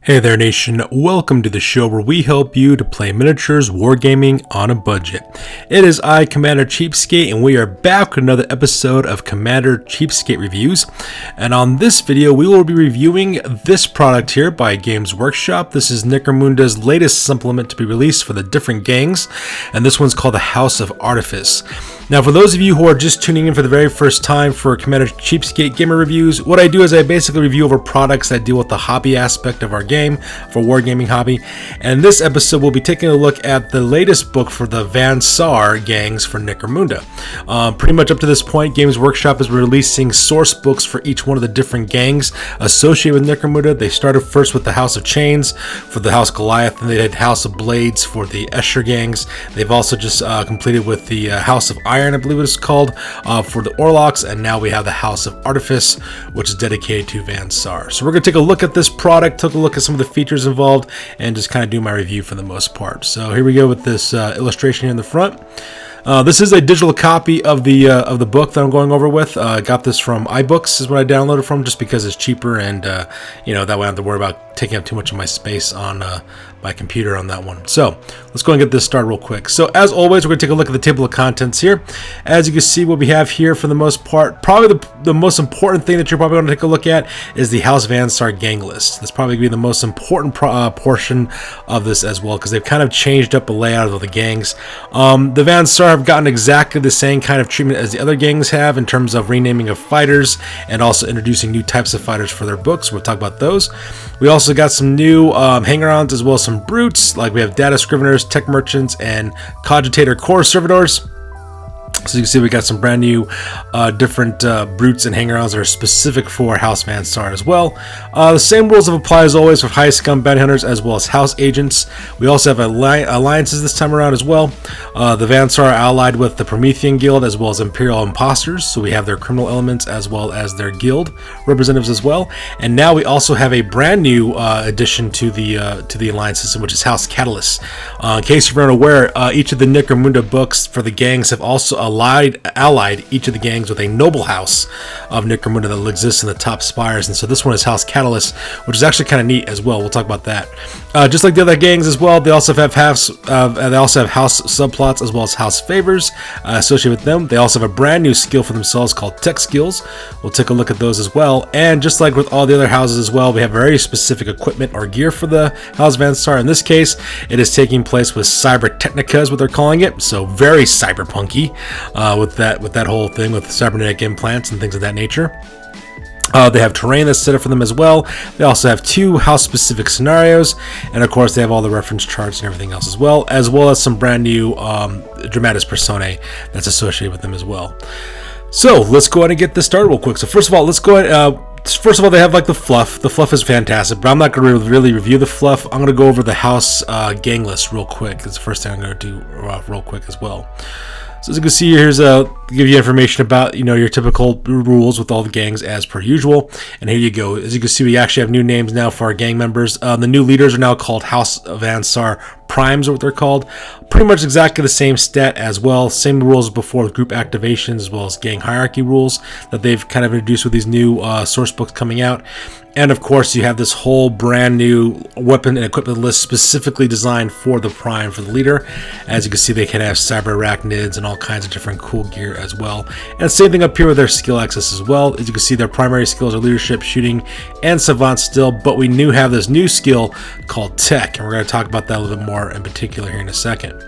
Hey there nation, welcome to the show where we help you to play miniatures wargaming on a budget. It is I, Commander Cheapskate, and we are back with another episode of Commander Cheapskate Reviews. And on this video, we will be reviewing this product here by Games Workshop. This is Necromunda's latest supplement to be released for the different gangs, and this one's called the House of Artifice. Now, for those of you who are just tuning in for the very first time for Commander Cheapskate Gamer Reviews, what I do is I basically review over products that deal with the hobby aspect of our game, for wargaming hobby. And in this episode, we'll be taking a look at the latest book for the Vansar gangs for Necromunda. Pretty much up to this point, Games Workshop is releasing source books for each one of the different gangs associated with Necromunda. They started first with the House of Chains for the House Goliath, and they did House of Blades for the Escher gangs. They've also just completed with the House of Iron, I believe it is called, for the Orlocks, and now we have the House of Artifice, which is dedicated to Vansar. So we're going to take a look at this product, take a look at some of the features involved, and just kind of do my review for the most part. So here we go with this illustration here in the front. This is a digital copy of the book that I'm going over with. I got this from iBooks is what I downloaded from, just because it's cheaper, and you know, that way I don't have to worry about taking up too much of my space on my computer on that one. So let's go and get this started real quick. So as always, we're going to take a look at the table of contents here. As you can see, what we have here for the most part, probably the most important thing that you're probably going to take a look at is the House Van Saar Gang List. That's probably going to be the most important portion of this as well, because they've kind of changed up the layout of the gangs. The Van Saar have gotten exactly the same kind of treatment as the other gangs have in terms of renaming of fighters and also introducing new types of fighters for their books. We'll talk about those. We also got some new hanger-ons as well as some brutes, like we have data scriveners, tech merchants, and cogitator core servitors. So you can see we got some brand new different brutes and hanger-ons that are specific for House Van Saar as well. The same rules have applied as always for high scum bounty hunters as well as house agents. We also have alliances this time around as well. The Van Saar are allied with the Promethean Guild as well as Imperial Imposters, so we have their criminal elements as well as their guild representatives as well. And now we also have a brand new addition to the alliance system, which is House Catalyst. In case you're unaware, each of the Necromunda books for the gangs have also allied each of the gangs with a noble house of Necromunda that exists in the top spires, and so this one is House Catalyst, which is actually kind of neat as well. We'll talk about that. Just like the other gangs as well, they also have house subplots as well as house favors associated with them. They also have a brand new skill for themselves called Tech Skills. We'll take a look at those as well. And just like with all the other houses as well, we have very specific equipment or gear for the House Van Saar. In this case, it is taking place with Cyberteknika is what they're calling it, so very cyberpunky. With that whole thing with cybernetic implants and things of that nature. They have terrain that's set up for them as well. They also have two house-specific scenarios, and of course they have all the reference charts and everything else as well as some brand new Dramatis Personae that's associated with them as well. So let's go ahead and get this started real quick. So first of all, let's go ahead. First of all, they have like the fluff. The fluff is fantastic, but I'm not going to really review the fluff. I'm going to go over the House Gang List real quick. It's the first thing I'm going to do real quick as well. So as you can see, here's give you information about your typical rules with all the gangs as per usual. And here you go. As you can see, we actually have new names now for our gang members. The new leaders are now called House Van Saar Primes, are what they're called. Pretty much exactly the same stat as well. Same rules as before with group activations as well as gang hierarchy rules that they've kind of introduced with these new source books coming out. And of course, you have this whole brand new weapon and equipment list specifically designed for the Prime, for the leader. As you can see, they can have cyber arachnids and all kinds of different cool gear as well. And same thing up here with their skill axis as well. As you can see, their primary skills are leadership, shooting, and savant still, but we have this new skill called Tech, and we're going to talk about that a little bit more in particular here in a second.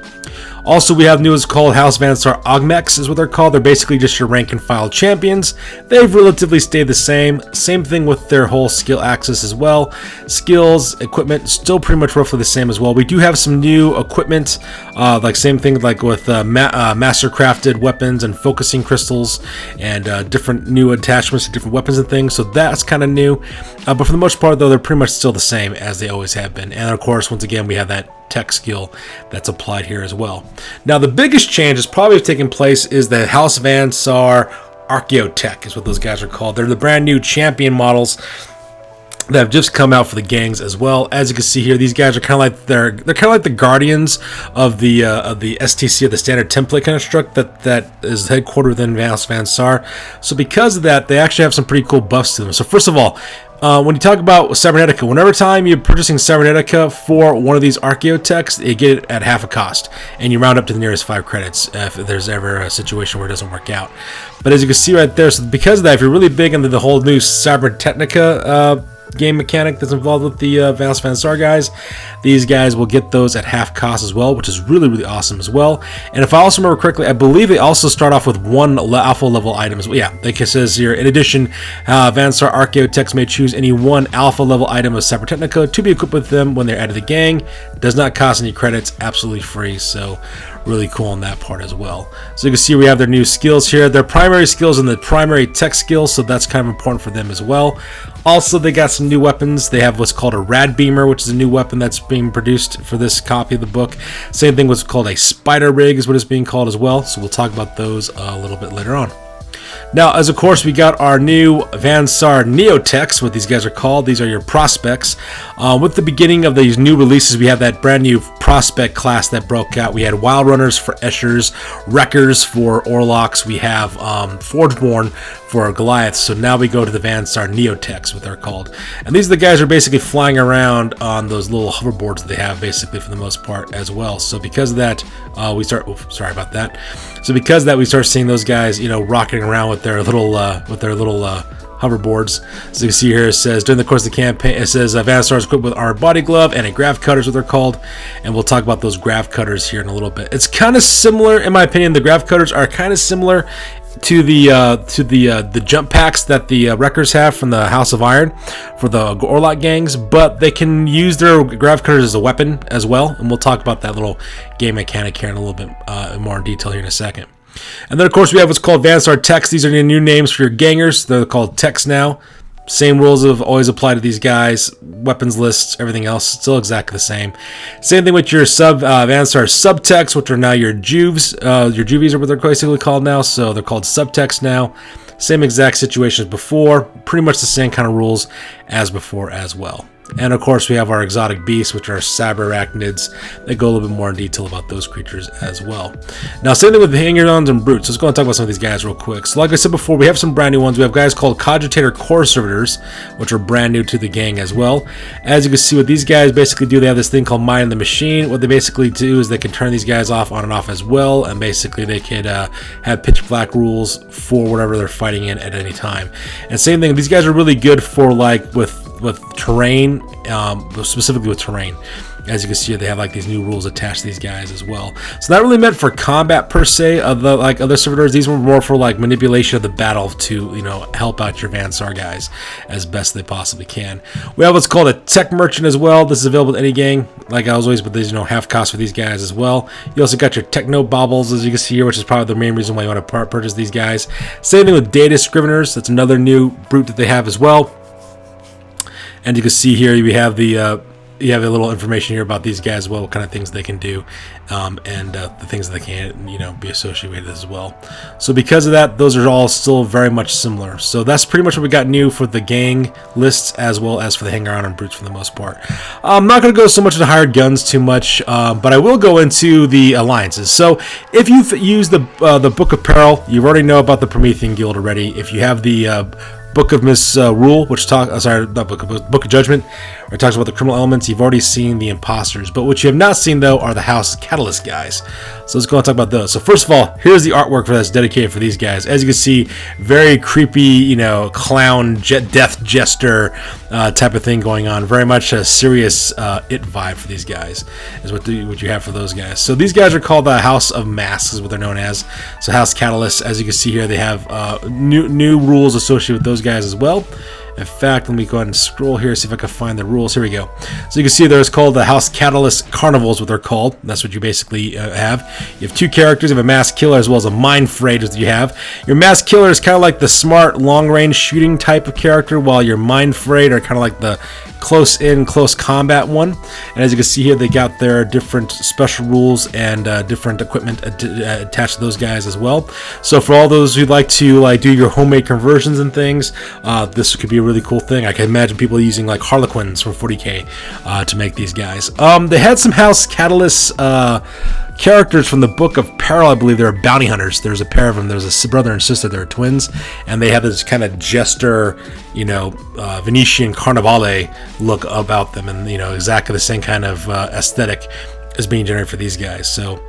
Also, we have new is called House Van Saar Augmex is what they're called. They're basically just your rank and file champions. They've relatively stayed the same. Same thing with their whole skill axis as well. Skills, equipment, still pretty much roughly the same as well. We do have some new equipment, like same thing like with master crafted weapons and focusing crystals and different new attachments to different weapons and things. So that's kind of new. But for the most part, though, they're pretty much still the same as they always have been. And of course, once again, we have that tech skill that's applied here as well. Now, the biggest change that's probably taken place is the House Van Saar Archeotechs is what those guys are called. They're the brand new champion models that have just come out for the gangs as well. As you can see here, these guys are kind of like they're kind of like the guardians of the STC, of the standard template construct that is headquartered within House Van Saar. So because of that, they actually have some pretty cool buffs to them. So first of all, When you talk about Cyberteknika, whenever time you're purchasing Cyberteknika for one of these Archeotechs, you get it at half a cost, and you round up to the nearest 5 credits if there's ever a situation where it doesn't work out. But as you can see right there, so because of that, if you're really big into the whole new Cyberteknika game mechanic that's involved with the House Van Saar guys, these guys will get those at half cost as well, which is really, really awesome as well. And if I also remember correctly, I believe they also start off with 1 alpha level item as well. Yeah, like it says here, in addition, Vansar Archeotechs may choose any 1 alpha level item of Cyberteknika to be equipped with them when they're out of the gang. Does not cost any credits, absolutely free, so really cool on that part as well. So you can see we have their new skills here. Their primary skills and the primary tech skills, so that's kind of important for them as well. Also, they got some new weapons. They have what's called a Rad Beamer, which is a new weapon that's being produced for this copy of the book. Same thing, what's called a Spider Rig is what it's being called as well. So we'll talk about those a little bit later on. Now, as of course, we got our new Vansar Neotex, what these guys are called. These are your prospects. With the beginning of these new releases, we have that brand new prospect class that broke out. We had Wild Runners for Eschers, Wreckers for Orlocks. We have Forgeborn for Goliaths. So now we go to the Vansar Neotex, what they're called. And these are the guys who are basically flying around on those little hoverboards that they have, basically, for the most part as well. So because of that, we start. Sorry about that. So because of that, we start seeing those guys, you know, rocking around with their little hoverboards. So you can see here, it says during the course of the campaign, it says Vansar is equipped with armored body glove and a Grav cutter is what they're called, and we'll talk about those Grav cutters here in a little bit. It's kind of similar, in my opinion. The Grav cutters are kind of similar to the jump packs that the Wreckers have from the House of Iron for the Orlok gangs, but they can use their Grav cutters as a weapon as well, and we'll talk about that little game mechanic here in a little bit more in detail here in a second. And then, of course, we have what's called Vansar Text. These are your new names for your gangers. They're called Text now. Same rules have always applied to these guys. Weapons lists, everything else, still exactly the same. Same thing with your Vansar Subtext, which are now your Juves. Your Juvies are what they're basically called now, so they're called Subtext now. Same exact situation as before. Pretty much the same kind of rules as before as well. And of course, we have our exotic beasts, which are cyber arachnids. They go a little bit more in detail about those creatures as well. Now, same thing with the hangers and brutes. Let's go and talk about some of these guys real quick. So like I said before, we have some brand new ones. We have guys called Cogitator Core Servitors, which are brand new to the gang as well. As you can see, what these guys basically do, they have this thing called Mind in the Machine. What they basically do is they can turn these guys off on and off as well, and basically they could have pitch black rules for whatever they're fighting in at any time. And same thing, these guys are really good for like with terrain, specifically with terrain. As you can see, they have like these new rules attached to these guys as well. So not really meant for combat per se of the like other servitors. These were more for like manipulation of the battle to, you know, help out your Vansar guys as best they possibly can. We have what's called a tech merchant as well. This is available to any gang, like I was always, but there's, you know, half cost for these guys as well. You also got your techno baubles, as you can see here, which is probably the main reason why you want to purchase these guys. Same thing with data scriveners. That's another new brute that they have as well. And you can see here we have the you have a little information here about these guys as well, what kind of things they can do, and the things that they can, you know, be associated with as well. So because of that, those are all still very much similar. So that's pretty much what we got new for the gang lists as well as for the hanger-on and brutes for the most part. I'm not going to go so much into hired guns too much, but I will go into the alliances. So if you've used the Book of Peril, you already know about the Promethean Guild already. If you have the Book of Misrule, which Book of Judgment, where it talks about the criminal elements, you've already seen the imposters. But what you have not seen, though, are the House Catalyst guys. So let's go and talk about those. So first of all, here's the artwork that's dedicated for these guys. As you can see, very creepy, you know, clown, death jester type of thing going on. Very much a serious it vibe for these guys is what you have for those guys. So these guys are called the House of Masks, is what they're known as. So House Catalyst, as you can see here, they have new rules associated with those guys as well. In fact, let me go ahead and scroll here, see if I can find the rules. Here we go. So you can see there's called the House Catalyst Carnivals, what they're called. That's what you basically have. You have two characters. You have a mass killer as well as a mind frayed, as you have. Your mass killer is kind of like the smart, long-range shooting type of character, while your mind frayed are kind of like the close combat one. And as you can see here, they got their different special rules and different equipment attached to those guys as well. So for all those who'd like to do your homemade conversions and things, this could be a really cool thing. I can imagine people using like Harlequins from 40k to make these guys. They had some House Catalyst characters from the Book of Peril. I believe they're bounty hunters. There's a pair of them. There's a brother and sister. They're twins, and they have this kind of jester, Venetian Carnivale look about them, and exactly the same kind of aesthetic is being generated for these guys. So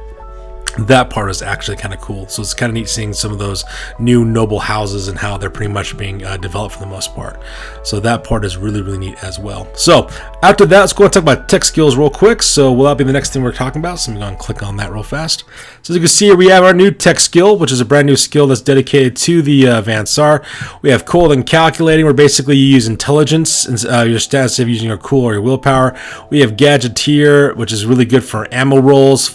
that part is actually kind of cool. So it's kind of neat seeing some of those new noble houses and how they're pretty much being developed for the most part. So that part is really, really neat as well. So after that, let's go and talk about tech skills real quick. So will that be the next thing we're talking about? So I'm going to click on that real fast. So as you can see here, we have our new tech skill, which is a brand new skill that's dedicated to the Vansar. We have cool and calculating, where basically you use intelligence and your stats of using your cool or your willpower. We have gadgeteer, which is really good for ammo rolls.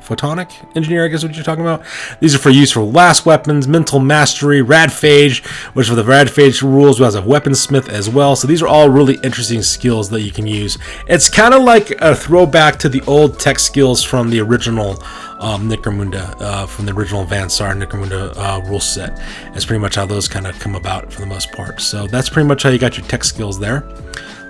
Photonic engineer, I guess what you're talking about. These are for use for last weapons, mental mastery, radphage, which for the radphage rules, we also have weaponsmith as well. So these are all really interesting skills that you can use. It's kind of like a throwback to the old tech skills from the original Necromunda, from the original Vansar Necromunda rule set. That's pretty much how those kind of come about for the most part. So that's pretty much how you got your tech skills there.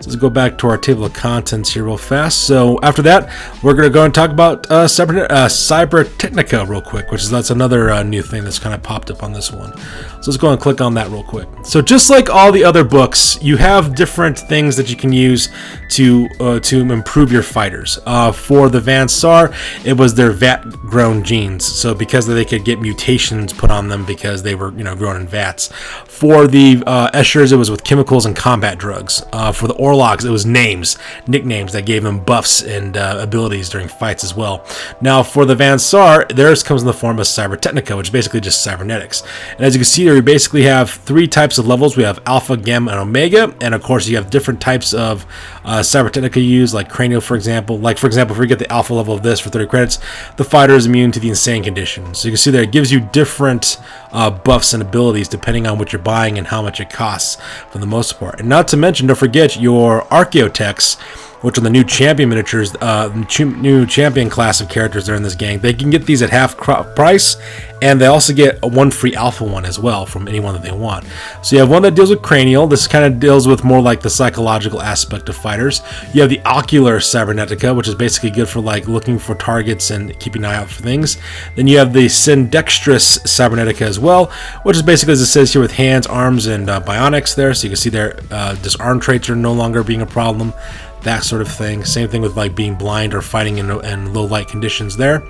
So let's go back to our table of contents here real fast. So after that, we're going to go and talk about Cybertechnica real quick, that's another new thing that's kind of popped up on this one. So let's go and click on that real quick. So just like all the other books, you have different things that you can use to improve your fighters. For the Vansar, it was their vat-grown genes. So because they could get mutations put on them because they were grown in vats. For the Eschers, it was with chemicals and combat drugs. For the Orlocks, it was nicknames that gave them buffs and abilities during fights as well. Now for the Vansar, theirs comes in the form of Cybertechnica, which is basically just cybernetics. And as you can see there, we basically have 3 types of levels. We have Alpha, Gamma, and Omega, and of course you have different types of Cybertechnica used, like Cranial, for example. Like for example, if we get the Alpha level of this for 30 credits, the fighter is immune to the insane condition. So you can see there, it gives you different buffs and abilities depending on what you're buying and how much it costs for the most part. And not to mention, don't forget your Archeotechs, which are the new champion miniatures, new champion class of characters that are in this gang. They can get these at half price, and they also get one free alpha one as well from anyone that they want. So you have one that deals with cranial. This kind of deals with more like the psychological aspect of fighters. You have the ocular cybernetica, which is basically good for like looking for targets and keeping an eye out for things. Then you have the syndextrous cybernetica as well, which is basically, as it says here, with hands, arms, and bionics there. So you can see there, disarm traits are no longer being a problem. That sort of thing. Same thing with like being blind or fighting in low light conditions there.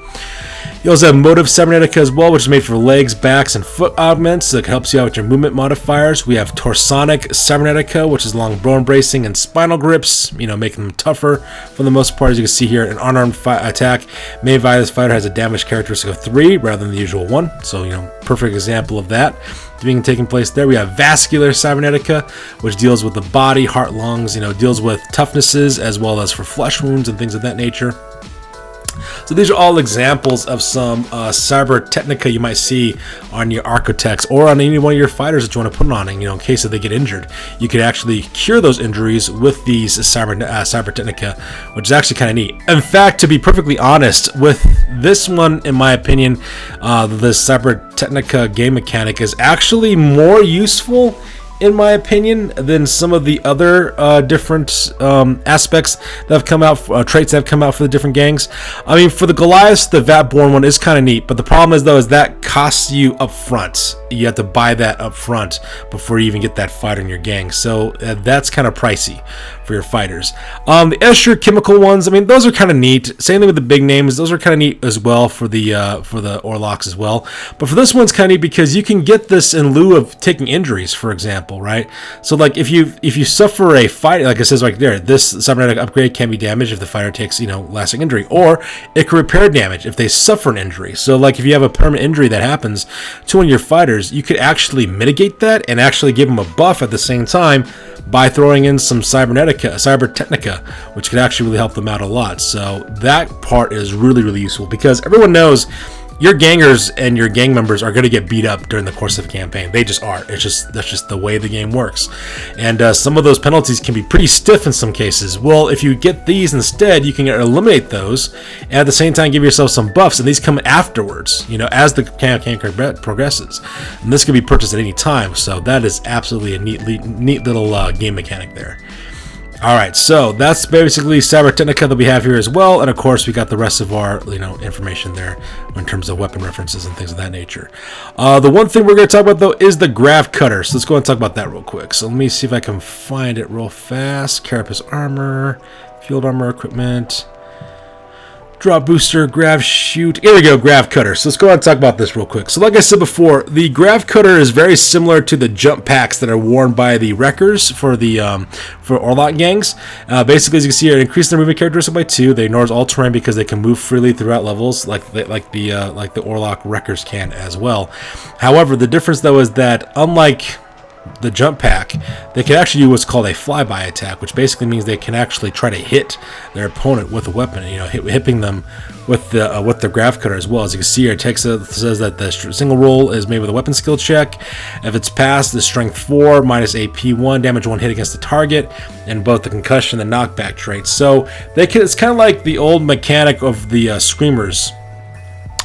You also have motive cybernetica as well, which is made for legs, backs, and foot augments that helps you out with your movement modifiers. We have torsonic cybernetica, which is long bone bracing and spinal grips, making them tougher for the most part. As you can see here, an unarmed attack made by this fighter has a damage characteristic of 3 rather than the usual 1. So perfect example of that being taking place there. We have vascular cybernetica, which deals with the body, heart, lungs, deals with toughnesses as well as for flesh wounds and things of that nature. So these are all examples of some Cybertechnica you might see on your Archaeotechs or on any one of your fighters that you want to put on, in case that they get injured. You could actually cure those injuries with these Cybertechnica, which is actually kind of neat. In fact, to be perfectly honest, with this one, in my opinion, the Cybertechnica game mechanic is actually more useful, in my opinion, than some of the other different aspects that have come out, traits that have come out for the different gangs. I mean, for the Goliath, the Vat-born one is kind of neat, but the problem is, though, is that costs you up front. You have to buy that up front before you even get that fighter in your gang, so that's kind of pricey for your fighters. The Escher chemical ones, I mean, those are kind of neat. Same thing with the big names; those are kind of neat as well for the Orlocks as well. But for this one's kind of neat because you can get this in lieu of taking injuries, for example, right? So like if you suffer a fight, like it says right there, this cybernetic upgrade can be damaged if the fighter takes lasting injury, or it can repair damage if they suffer an injury. So like if you have a permanent injury that happens to one of your fighters, you could actually mitigate that and actually give them a buff at the same time by throwing in some Cybertechnica, which could actually really help them out a lot. So that part is really, really useful because everyone knows your gangers and your gang members are going to get beat up during the course of a campaign. They just are. That's just the way the game works. And some of those penalties can be pretty stiff in some cases. Well, if you get these instead, you can eliminate those and at the same time give yourself some buffs. And these come afterwards, as the campaign progresses. And this can be purchased at any time. So that is absolutely a neat little game mechanic there. All right, so that's basically Cybertechnica that we have here as well, and of course we got the rest of our information there in terms of weapon references and things of that nature. The one thing we're going to talk about though is the Grav cutter. So let's go and talk about that real quick. So let me see if I can find it real fast. Carapace armor, field armor equipment. Drop booster, Grav shoot. Here we go, Grav cutter. So let's go ahead and talk about this real quick. So like I said before, the Grav cutter is very similar to the jump packs that are worn by the wreckers for the for Orlok gangs. Basically, as you can see, it increases their movement characteristic by 2. They ignores all terrain because they can move freely throughout levels, like the Orlok wreckers can as well. However, the difference though is that unlike the jump pack, they can actually do what's called a flyby attack, which basically means they can actually try to hit their opponent with a weapon, hitting them with the Grav cutter as well. As you can see here, it says that the single roll is made with a weapon skill check. If it's passed, it's strength 4 minus AP 1, damage 1 hit against the target, and both the concussion and the knockback traits. So it's kind of like the old mechanic of the screamers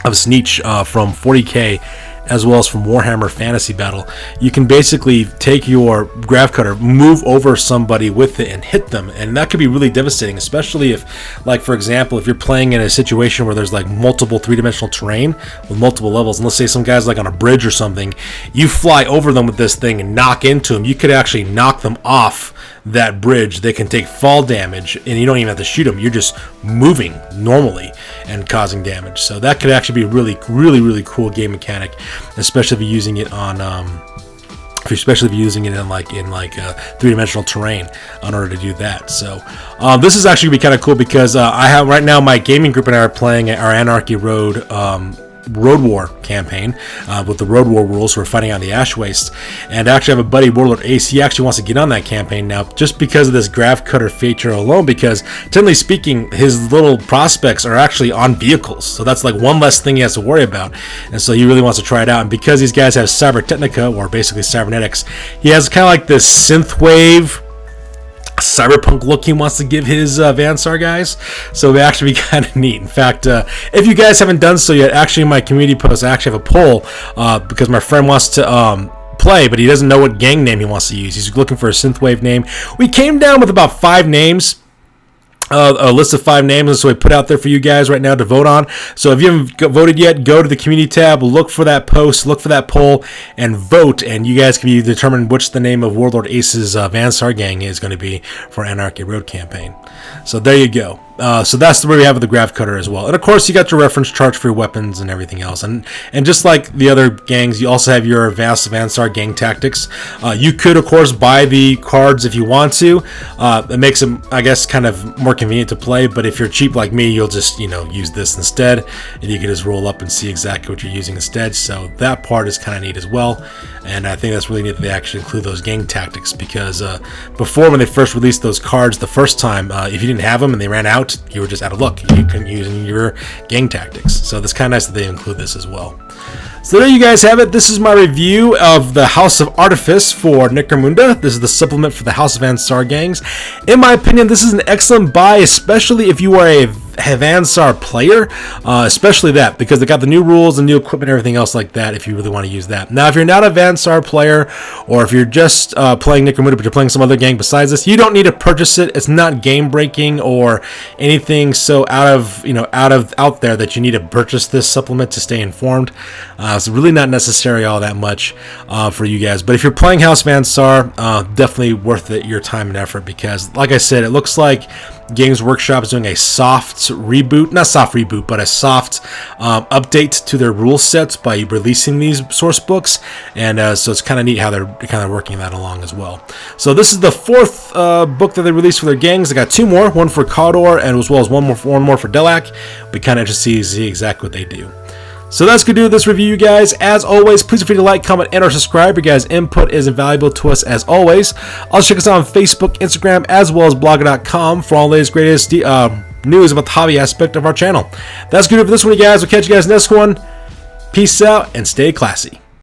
of Sneech from 40k, as well as from Warhammer Fantasy Battle. You can basically take your Grav cutter, move over somebody with it, and hit them, and that could be really devastating, especially if, like for example, if you're playing in a situation where there's like multiple three-dimensional terrain with multiple levels, and let's say some guy's like on a bridge or something, you fly over them with this thing and knock into them, you could actually knock them off that bridge. They can take fall damage, and you don't even have to shoot them. You're just moving normally and causing damage. So that could actually be a really cool game mechanic, especially if you're using it on especially if you're using it in three-dimensional terrain in order to do that. So this is actually gonna be kind of cool because I have right now, my gaming group and I are playing our Anarchy Road War campaign with the Road War rules. We're fighting on the Ash Waste, and actually I have a buddy, Warlord Ace. He actually wants to get on that campaign now, just because of this Grav cutter feature alone, because generally speaking, his little prospects are actually on vehicles, so that's like one less thing he has to worry about, and so he really wants to try it out. And because these guys have Cyberteknika, or basically Cybernetics, he has kind of like this synthwave cyberpunk look he wants to give his Vansar guys, so it'll actually be kind of neat. In fact, if you guys haven't done so yet, actually in my community post I actually have a poll because my friend wants to play, but he doesn't know what gang name he wants to use. He's looking for a synthwave name. We came down with about 5 names, a list of 5 names, and so I put out there for you guys right now to vote on. So if you haven't voted yet, go to the community tab, look for that post, look for that poll, and vote, and you guys can determine which the name of Warlord Ace's Vansar gang is going to be for Anarchy Road campaign. So there you go. So that's where we have with the Grav cutter as well. And of course, you got your reference charts for your weapons and everything else. And just like the other gangs, you also have your Vansar gang tactics. You could, of course, buy the cards if you want to. It makes them, I guess, kind of more convenient to play. But if you're cheap like me, you'll just, use this instead. And you can just roll up and see exactly what you're using instead. So that part is kind of neat as well. And I think that's really neat that they actually include those gang tactics, because before, when they first released those cards the first time, if you didn't have them and they ran out, you were just out of luck. You couldn't use your gang tactics. So it's kind of nice that they include this as well. So there you guys have it. This is my review of the House of Artifice for Necromunda. This is the supplement for the House Van Saar gangs. In my opinion, this is an excellent buy, especially if you are a Vansar player, especially that, because they got the new rules and new equipment and everything else like that, if you really want to use that. Now, if you're not a Vansar player, or if you're just playing Necromunda but you're playing some other gang besides this, you don't need to purchase it. It's not game breaking or anything so out there that you need to purchase this supplement to stay informed. It's really not necessary all that much for you guys. But if you're playing House Van Saar, definitely worth it, your time and effort, because like I said, it looks like Games Workshop is doing a soft reboot, not soft reboot, but a soft update to their rule sets by releasing these source books, and so it's kind of neat how they're kind of working that along as well. So this is the 4th book that they released for their gangs. They got 2 more, one for Cawdor and as well as one more for Delac. We kind of just see exactly what they do. So that's going to do this review, you guys. As always, please feel free to like, comment, and or subscribe. Your guys' input is invaluable to us as always. Also check us out on Facebook, Instagram, as well as blogger.com for all the latest, greatest news about the hobby aspect of our channel. That's going to do it for this one, you guys. We'll catch you guys next one. Peace out and stay classy.